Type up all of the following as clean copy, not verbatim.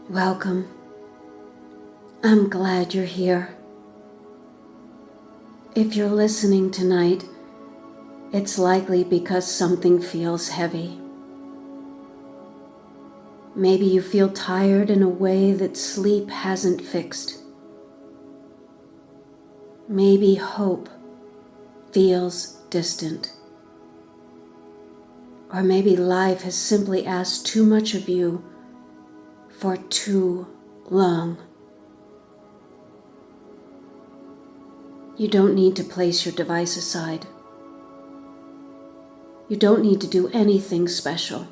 Welcome. I'm glad you're here. If you're listening tonight, it's likely because something feels heavy. Maybe you feel tired in a way that sleep hasn't fixed. Maybe hope feels distant. Or maybe life has simply asked too much of you for too long. You don't need to place your device aside. You don't need to do anything special.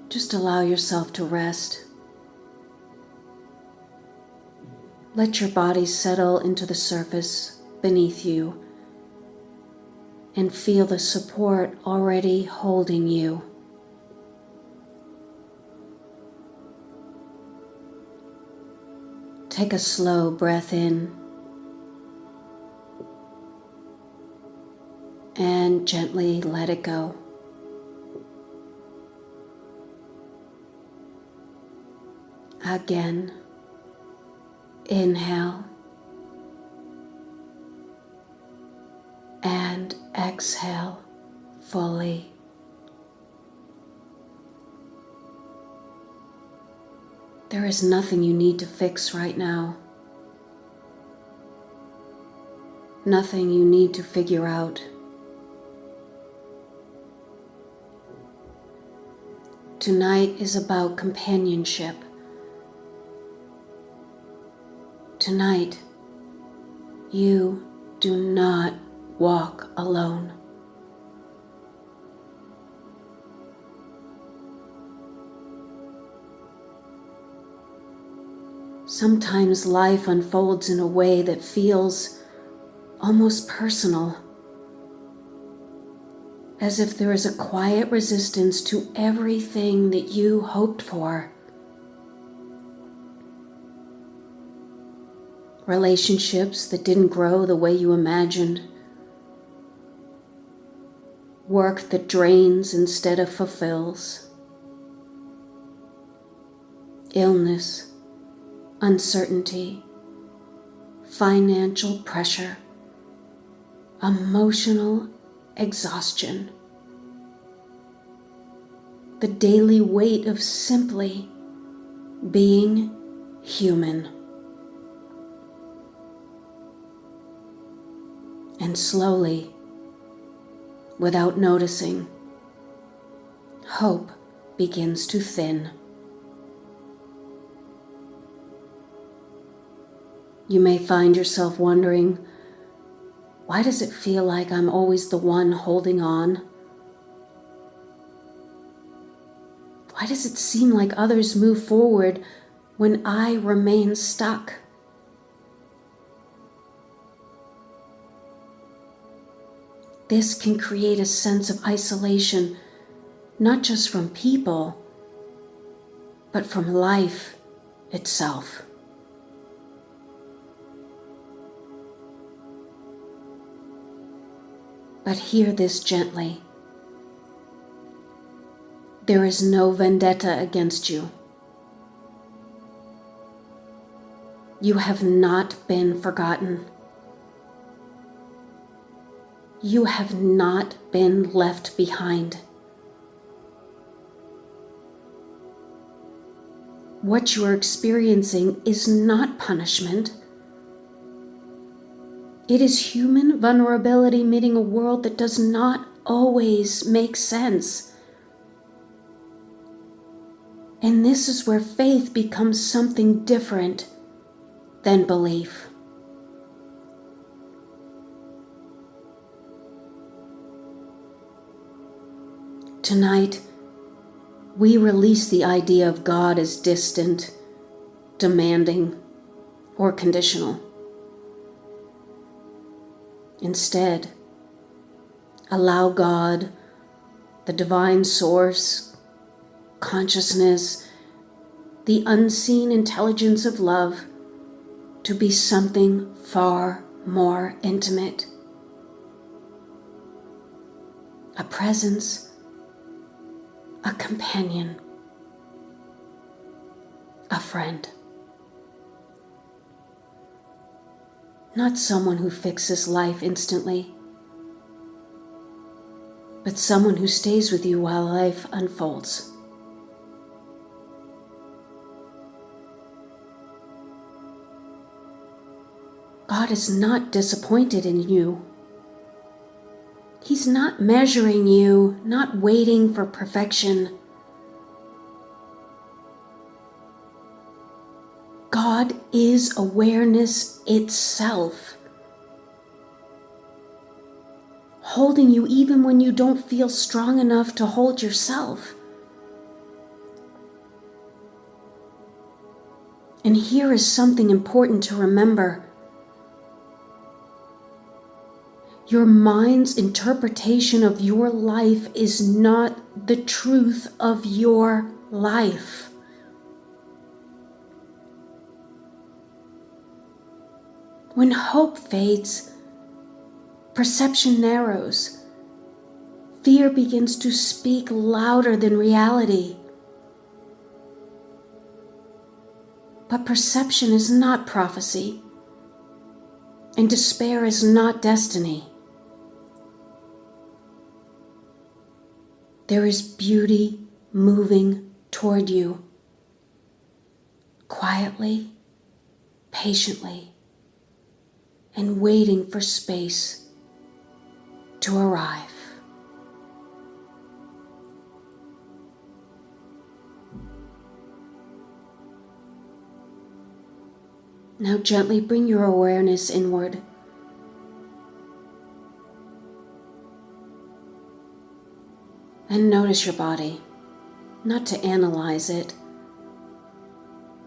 Just allow yourself to rest. Let your body settle into the surface beneath you and feel the support already holding you. Take a slow breath in and gently let it go. Again, inhale and exhale fully. There is nothing you need to fix right now. Nothing you need to figure out. Tonight is about companionship. Tonight, you do not walk alone. Sometimes life unfolds in a way that feels almost personal, as if there is a quiet resistance to everything that you hoped for. Relationships that didn't grow the way you imagined. Work that drains instead of fulfills. Illness, uncertainty, financial pressure, emotional exhaustion. The daily weight of simply being human. And slowly, without noticing, hope begins to thin. You may find yourself wondering, why does it feel like I'm always the one holding on? Why does it seem like others move forward when I remain stuck? This can create a sense of isolation, not just from people, but from life itself. But hear this gently. There is no vendetta against you. You have not been forgotten. You have not been left behind. What you are experiencing is not punishment. It is human vulnerability meeting a world that does not always make sense. And this is where faith becomes something different than belief. Tonight, we release the idea of God as distant, demanding, or conditional. Instead, allow God, the divine source, consciousness, the unseen intelligence of love, to be something far more intimate. A presence, a companion, a friend. Not someone who fixes life instantly, but someone who stays with you while life unfolds. God is not disappointed in you. He's not measuring you, not waiting for perfection. God is awareness itself, holding you even when you don't feel strong enough to hold yourself. And here is something important to remember. Your mind's interpretation of your life is not the truth of your life. When hope fades, perception narrows. Fear begins to speak louder than reality. But perception is not prophecy, and despair is not destiny. There is beauty moving toward you, quietly, patiently, and waiting for space to arrive. Now gently bring your awareness inward. And notice your body, not to analyze it,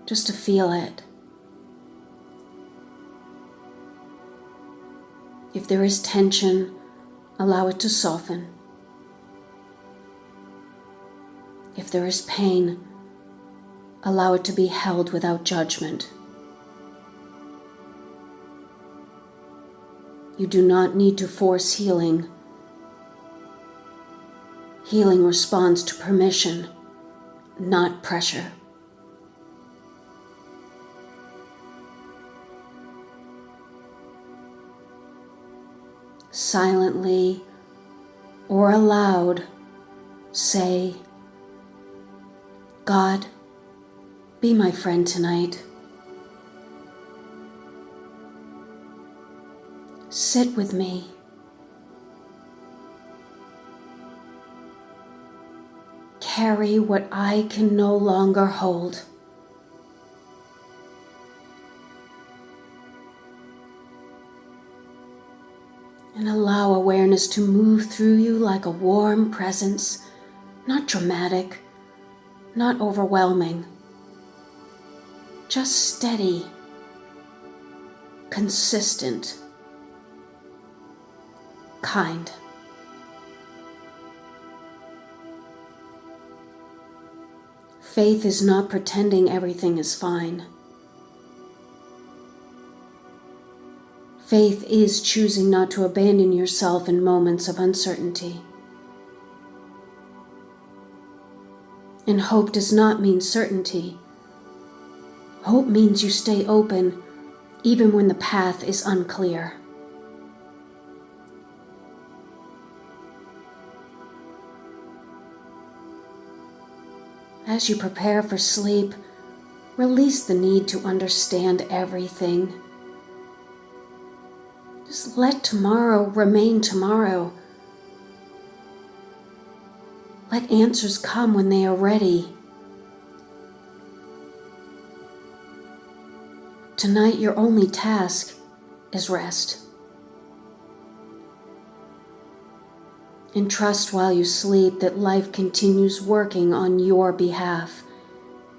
just to feel it. If there is tension, allow it to soften. If there is pain, allow it to be held without judgment. You do not need to force healing. Healing responds to permission, not pressure. Silently or aloud, say, God, be my friend tonight. Sit with me. Carry what I can no longer hold. And allow awareness to move through you like a warm presence, not dramatic, not overwhelming, just steady, consistent, kind. Faith is not pretending everything is fine. Faith is choosing not to abandon yourself in moments of uncertainty. And hope does not mean certainty. Hope means you stay open even when the path is unclear. As you prepare for sleep, release the need to understand everything. Just let tomorrow remain tomorrow. Let answers come when they are ready. Tonight, your only task is rest. And trust while you sleep that life continues working on your behalf,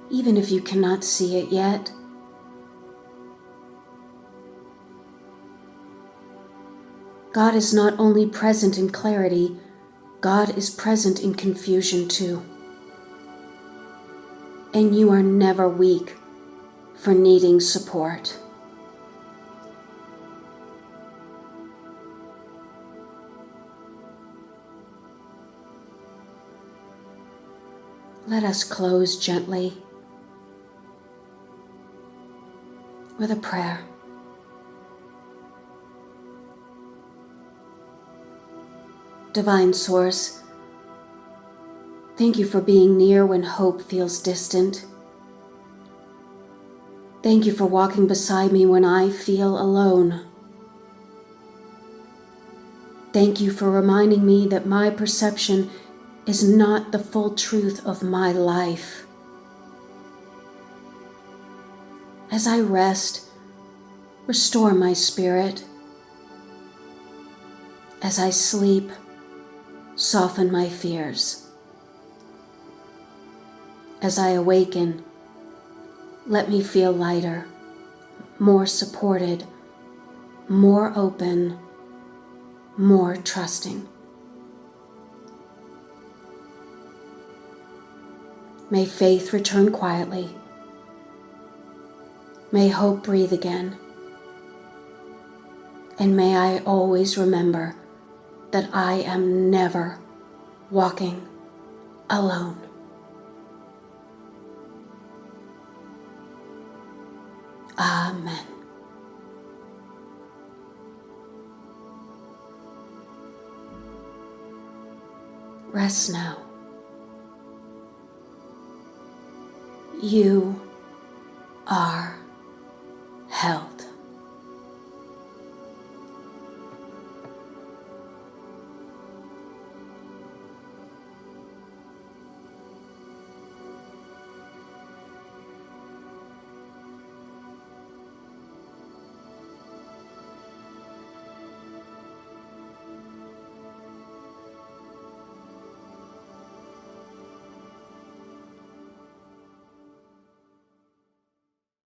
even if you cannot see it yet. God is not only present in clarity, God is present in confusion too. And you are never weak for needing support. Let us close gently with a prayer. Divine Source, thank you for being near when hope feels distant. Thank you for walking beside me when I feel alone. Thank you for reminding me that my perception is not the full truth of my life. As I rest, restore my spirit. As I sleep, soften my fears. As I awaken, let me feel lighter, more supported, more open, more trusting. May faith return quietly. May hope breathe again. And may I always remember that I am never walking alone. Amen. Rest now. You are